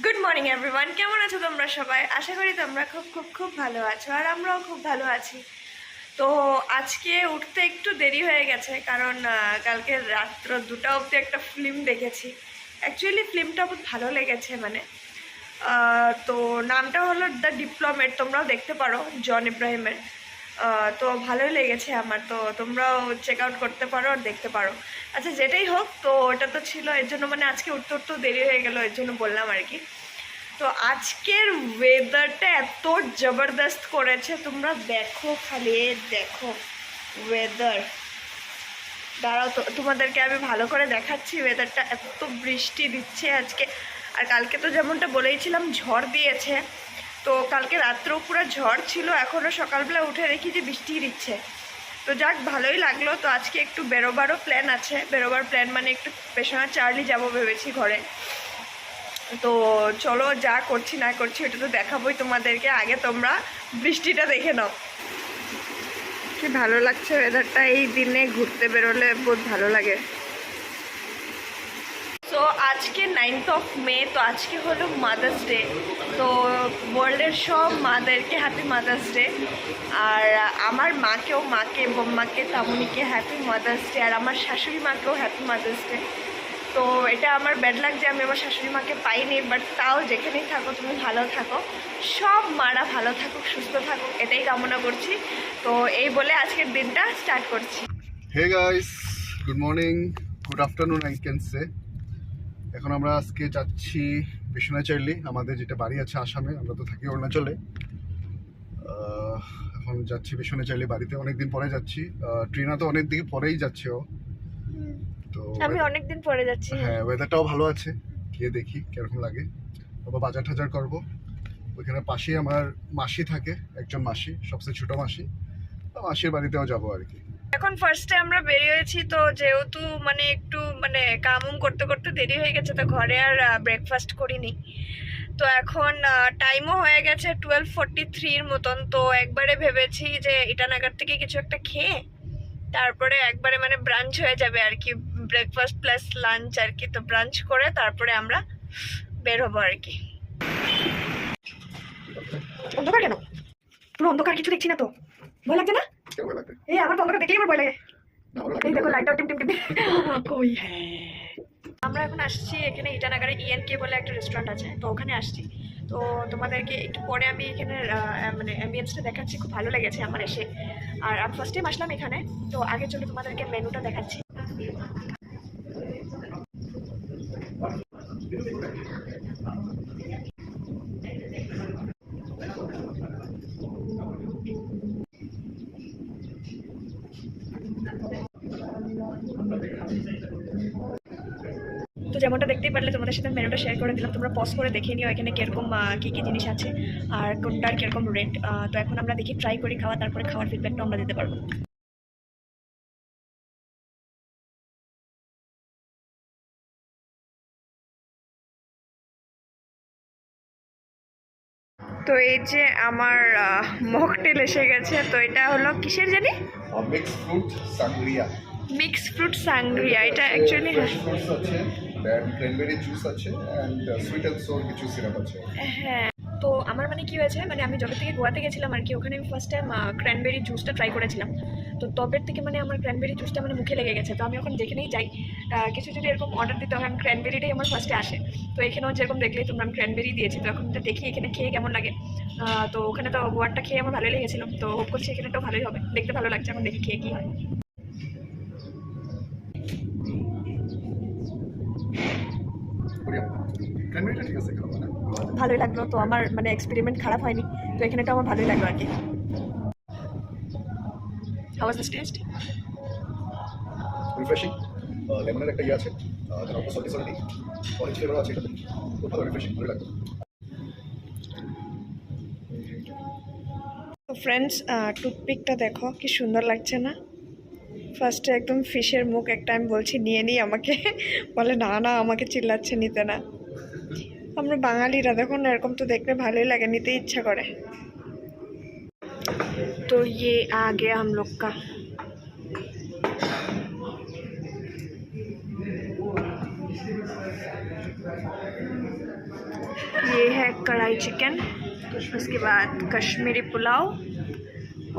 Good morning everyone, কেমন আছো তোমরা সবাই? আশা করি তোমরা খুব খুব খুব ভালো আছো, আর আমরাও খুব ভালো আছি। তো আজকে উঠতে একটু দেরি হয়ে গেছে, কারণ কালকে রাত্র 2টা অবধি একটা ফিল্ম দেখেছি। অ্যাকচুয়ালি ফিল্মটা খুব ভালো লেগেছে, মানে তো নামটা হলো দ্য ডিপ্লোমেট, তোমরাও দেখতে পারো, জন ইব্রাহিমের। তো ভালোই লেগেছে আমার, তো তোমরাও চেক আউট করতে পারো আর দেখতে পারো। আচ্ছা, যেটাই হোক, তো ওটা তো ছিল, এর জন্য মানে আজকে উঠতে উঠতেও দেরি হয়ে গেল, এর জন্য বললাম আর কি। তো আজকের ওয়েদারটা এত জবরদস্ত করেছে, তোমরা দেখো, খালি দেখো ওয়েদার। দাঁড়াও, তো তোমাদেরকে আমি ভালো করে দেখাচ্ছি ওয়েদারটা। এত বৃষ্টি দিচ্ছে আজকে, আর কালকে তো যেমনটা বলেইছিলাম ঝড় দিয়েছে। তো কালকে রাত্রেও পুরো ঝড় ছিল, এখনও সকালবেলা উঠে দেখি যে বৃষ্টি দিচ্ছে। তো যাক, ভালোই লাগলো। তো আজকে একটু বেরোবারও প্ল্যান আছে, বেরোবার প্ল্যান মানে একটু পেশোনা চার্লি যাবো ভেবেছি ঘরে। তো চলো, যা করছি না করছি ওটা তো দেখাবোই তোমাদেরকে, আগে তোমরা বৃষ্টিটা দেখে নাও। কি ভালো লাগছে ওয়েদারটা, এই দিনে ঘুরতে বেরোলে বহুত ভালো লাগে। তো আজকে 9th of May, তো আজকে হলো মাদার্স ডে। তো ওয়ার্ল্ডের সব মাদেরকে হ্যাপি মাদার্স ডে। আর আমার মাকে বোম্মাকে তামুনিকে হ্যাপি মাদার্স ডে, আর আমার শাশুড়ি মাকেও হ্যাপি মাদার্স ডে। তো এটা আমার ব্যাড লাগ যে আমি আমার শাশুড়ি মাকে পাইনি, বাট তাও যেখানেই থাকো তুমি ভালো থাকো, সব মারা ভালো থাকুক, সুস্থ থাকুক, এটাই কামনা করছি। তো এই বলে আজকের দিনটা স্টার্ট করছি। Hey guys, good morning, good afternoon I can say. এখন আমরা আজকে যাচ্ছি পেশোনা চার্লি, আমাদের যেটা বাড়ি আছে আসামে, আমরা তো থাকি অরুণাচলে। এখন যাচ্ছি পেশোনা চার্লি বাড়িতে, অনেকদিন পরে যাচ্ছি। ট্রিনা তো অনেক দিন পরেই যাচ্ছে ও, তো আমি অনেকদিন পরে যাচ্ছি। হ্যাঁ, ওয়েদারটাও ভালো আছে, গিয়ে দেখি কিরকম লাগে। তারপর বাজার টাজার করবো। ওইখানে পাশেই আমার মাসি থাকে, একজন মাসি, সবচেয়ে ছোট মাসি, তো মাসির বাড়িতেও যাবো আর কি। এখন ফার্স্টে আমরা বেরিয়েছি, তো যেহেতু মানে একটু মানে কামুম করতে করতে দেরি হয়ে গেছে, তো ঘরে আর ব্রেকফাস্ট করিনি। তো এখন টাইমও হয়ে গেছে 12:43 মতন। তো একবারে ভেবেছি যে ইটানগর থেকে কিছু একটা খেয়ে তারপরে একবারে মানে ব্রাঞ্চ হয়ে যাবে আর কি, ব্রেকফাস্ট প্লাস লাঞ্চ আর কি। তো ব্রাঞ্চ করে তারপরে আমরা বের হবো আর কি। অন্ধকার কেন? পুরো অন্ধকার, কিছু দেখছি না তো, ভয় লাগছে না? এই আমার তো অন্ধকার দেখলেই আমার ভয় লাগে। এই দেখো লাইটটা টিম টিম টিম কই। হ্যাঁ, আমরা এখন আসছি এখানে ইটানগরে ENK বলে একটা রেস্টুরেন্ট আছে, তো ওখানে আসছি। তো তোমাদেরকে একটু পরে আমি এখানে মানে অ্যাম্বিয়েন্সটা দেখাচ্ছি, খুব ভালো লেগেছে আমার এসে। আর আমি ফার্স্ট টাইম আসলাম এখানে, তো আগে চলো তোমাদেরকে মেনুটা দেখাচ্ছি। তো যেমনটা দেখতেই পারলে, তোমাদের সাথে মেনুটা শেয়ার করে দিলাম, তোমরা পজ করে দেখে নিও এখানে কিরকম কী কী জিনিস আছে আর কোনটার কিরকম রেট। তো এখন আমরা দেখি, ট্রাই করি খাওয়া, তারপরে খাওয়ার ফিডব্যাকটা আমরা দিতে পারবো। তো এই যে আমার মকটেল এসে গেছে। তো এটা হলো কিসের জানি, mix fruit sangria. Mix fruit sangria, এটা অ্যাকচুয়ালি ফ্রেশ ফ্রুটস আছে, ক্র্যানবেরি জুস আছে, এন্ড সুইট এন্ড সোর কিছু সিরাপ আছে। হ্যাঁ। তো আমার মানে কি হয়েছে, মানে আমি যবে থেকে গোয়াতে গেছিলাম আর কি, ওখানে আমি ফার্স্ট টাইম ক্র্যানবেরি জুসটা ট্রাই করেছিলাম। তো তবের থেকে মানে আমার ক্র্যানবেরি জুসটা মানে মুখে লেগে গেছে। তো আমি এখন যেখানেই যাই কিছু যদি এরকম অর্ডার দিতে হয়, আমি ক্র্যানবেরিটাই আমার ফার্স্টে আসে। তো এখানেও যেরকম দেখলেই তোমরা, আমি ক্র্যানবেরি দিয়েছি। তো এখন তো দেখি এখানে খেয়ে কেমন লাগে। তো ওখানে তো গোয়ারটা খেয়ে আমার ভালোই লেগেছিল, তো হোপ করছি এখানেটাও ভালোই হবে, দেখতে ভালো লাগছে। এখন দেখি খেয়ে কী হয়। ঠিক আছে, খাবো না। ভালোই লাগলো, তো আমার মানে এক্সপেরিমেন্ট খারাপ হয়নি, তো এখানেটা আমার ভালোই লাগলো আর কি। How was this taste? Refreshing, লেমনের একটা ইয়ে আছে, তারপর সল্টি সল্টি অরেঞ্জ ফ্লেভার আছে, এটাতে খুব ভালো, রিফ্রেশিং, ভালো লাগবে। তো ফ্রেন্ডস, টুথপিকটা দেখো কি সুন্দর লাগছে না? ফার্স্টে একদম ফিশের মুখ একটা, আমি বলছি নিয়ে নিই আমাকে, বলে না না, আমাকে চিল্লাচ্ছে নিতে না। আমরা বাঙালিরা দেখুন এরকম, তো দেখলে ভালোই লাগে, নিতে ইচ্ছা করে। तो ये आ गया हम लोग का। ये है कढ़ाई चिकन, उसके बाद कश्मीरी पुलाव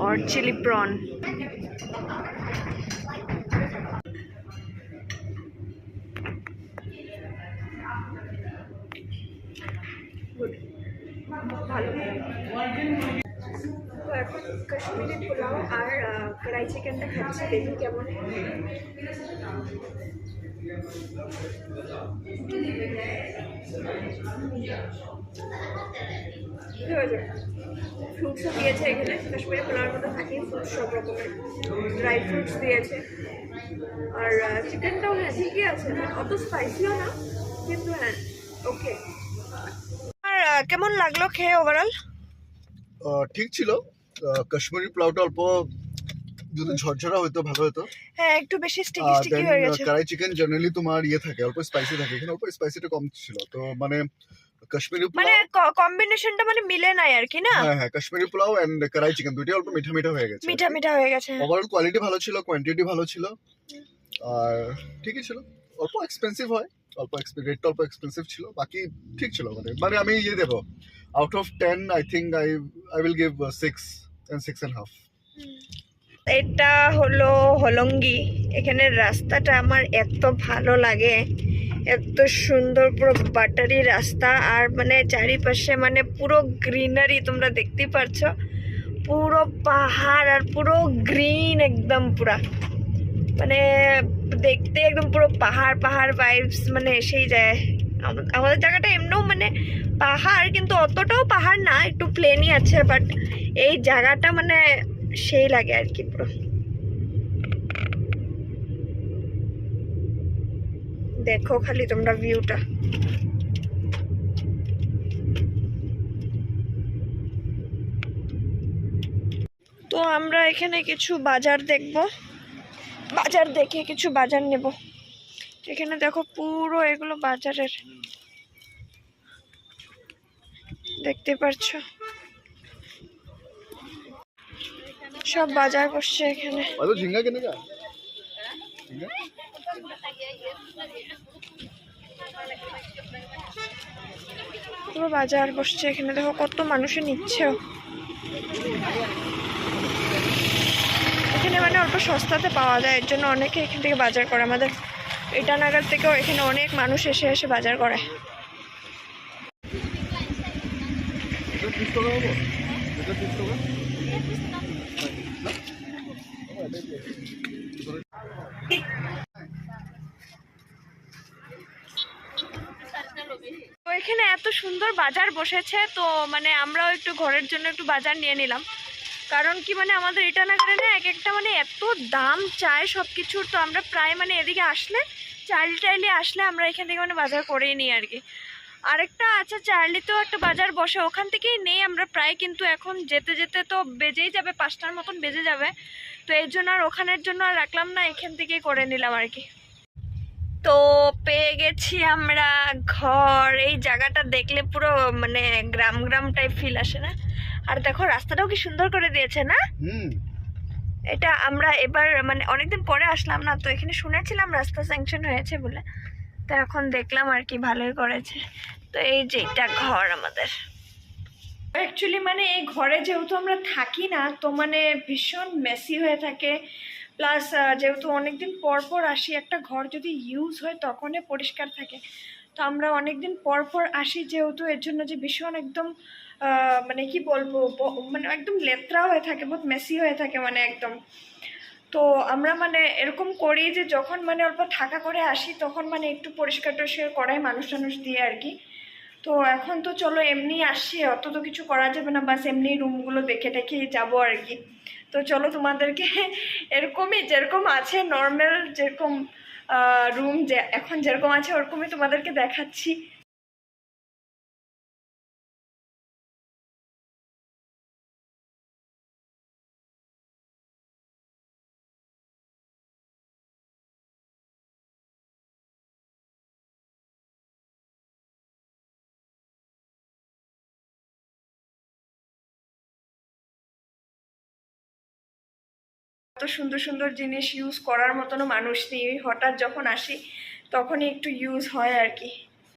और चिली प्रॉन। ভালো। তো এখন কাশ্মীরি পোলাও আর কড়াই চিকেনটা খাচ্ছি, দেখি কেমন। ফ্রুটসও দিয়েছে এখানে, কাশ্মীরি পোলাওর মধ্যে থাকে ফ্রুটস, সব রকমের ড্রাই ফ্রুটস দিয়েছে। আর চিকেনটাও হ্যাঁ ঠিকই আছে, অত স্পাইসিও না, কিন্তু হ্যাঁ ওকে। আর কেমন লাগলো খেয়ে ওভারঅল? ঠিক ছিল। কাশ্মীরি পোলাওটা অল্প যদি ঝরঝরা হতো ভালো হতো। হ্যাঁ একটু বেশি স্টিকি স্টিকি হয়ে গেছে। কড়াই চিকেন জেনারেলি তোমার ইয়ে থাকে, অল্প স্পাইসি থাকে, এখানে অল্প স্পাইসিটা কম ছিল। তো মানে কাশ্মীরি মানে পোলাও কম্বিনেশনটা মানে মিলে নাই আর কি না। হ্যাঁ কাশ্মীরি পোলাও এন্ড কড়াই চিকেন দুটোই অল্প মিঠা মিঠা হয়ে গেছে। মিঠা মিঠা হয়ে গেছে। ওভারঅল কোয়ালিটি ভালো ছিল, কোয়ান্টিটি ভালো ছিল, আর ঠিকই ছিল। অল্প এক্সপেন্সিভ হয়, রেটটা অল্প এক্সপেন্সিভ ছিল, বাকি ঠিক ছিল। মানে আমি ইয়ে দেবো, out of 10 I think I will give 6 and 6.5। এটা হলো হলঙ্গি। এখানের রাস্তাটা আমার এত ভালো লাগে, এত সুন্দর, পুরো বাটারি রাস্তা, আর মানে চারিপাশে মানে পুরো গ্রিনারি, তোমরা দেখতেই পারছো, পুরো পাহাড় আর পুরো গ্রিন একদম পুরা, মানে দেখতে একদম পুরো পাহাড় পাহাড় ভাইবস মানে এসেই যায়। আমাদের জায়গাটা এমনিও মানে পাহাড়, কিন্তু অতটাও পাহাড় না, একটু প্লেনই আছে, বাট এই জায়গাটা মানে সেই লাগে আর কি পুরো। দেখো খালি তোমরা ভিউটা। তো আমরা এখানে কিছু বাজার দেখব, বাজার দেখে কিছু বাজার নেব। এখানে দেখো পুরো এগুলো বাজারের, দেখতে পাচ্ছ সব বাজার বসছে এখানে। ঝিঙ্গা কিনে যা পুরো বাজার বসছে এখানে, দেখো কত মানুষে নিচ্ছেও। এখানে মানে অল্প সস্তাতে পাওয়া যায়, এর জন্য অনেকে এখান থেকে বাজার করে। আমাদের ইটানগর থেকেও এখানে অনেক মানুষ এসে এসে বাজার করে। তো এখানে এত সুন্দর বাজার বসেছে, তো মানে আমরাও একটু ঘরের জন্য একটু বাজার নিয়ে নিলাম। কারণ কি মানে আমাদের ইটানগরে না এক একটা মানে এত দাম চায় সব কিছুর, তো আমরা প্রায় মানে এদিকে আসলে চার্লি আসলে আমরা এখান থেকে মানে বাজার করেই নিই আর কি। আরেকটা আছে চার্লিতেও একটা বাজার বসে, ওখান থেকেই নেই আমরা প্রায়, কিন্তু এখন যেতে যেতে তো বেজেই যাবে, 5টার মতন বেজে যাবে, তো এই জন্য আর ওখানের জন্য আর রাখলাম না, এখান থেকেই করে নিলাম আর কি। তো পেয়ে গেছি আমরা ঘর। এই জায়গাটা দেখলে পুরো মানে গ্রাম গ্রাম টাইপ ফিল আসে না? আর দেখো রাস্তাটাও কি সুন্দর করে দিয়েছে না? এটা আমরা এবার মানে অনেকদিন পরে আসলাম না, তো এখানে শুনেছিলাম রাস্তা স্যাংশন হয়েছে বলে, তো এখন দেখলাম আর কি ভালোই করেছে। তো এই যে এটা ঘর আমাদের। অ্যাকচুয়ালি মানে এই ঘরে যেহেতু আমরা থাকি না, তো মানে ভীষণ মেসি হয়ে থাকে, প্লাস যেহেতু অনেকদিন পর পর আসি, একটা ঘর যদি ইউজ হয় তখনই পরিষ্কার থাকে, তো আমরা অনেকদিন পর পর আসি যেহেতু, এর জন্য যে ভীষণ একদম মানে কি বলবো, মানে একদম লেত্রা হয়ে থাকে, বহুত মেসি হয়ে থাকে মানে একদম। তো আমরা মানে এরকম করি যে যখন মানে অল্প থাকা করে আসি তখন মানে একটু পরিষ্কার টরিষ্কার করাই মানুষ টানুষ দিয়ে আর কি। তো এখন তো চলো এমনি আসছি, অত তো কিছু করা যাবে না, বাস এমনি রুমগুলো দেখে টেখে যাবো আর কি। তো চলো তোমাদেরকে এরকমই যেরকম আছে নর্মাল, যেরকম রুম যে এখন যেরকম আছে ওরকমই তোমাদেরকে দেখাচ্ছি। এত সুন্দর সুন্দর জিনিস ইউজ করার মতনও মানুষ নেই, হঠাৎ যখন আসি তখনই একটু ইউজ হয় আর কি।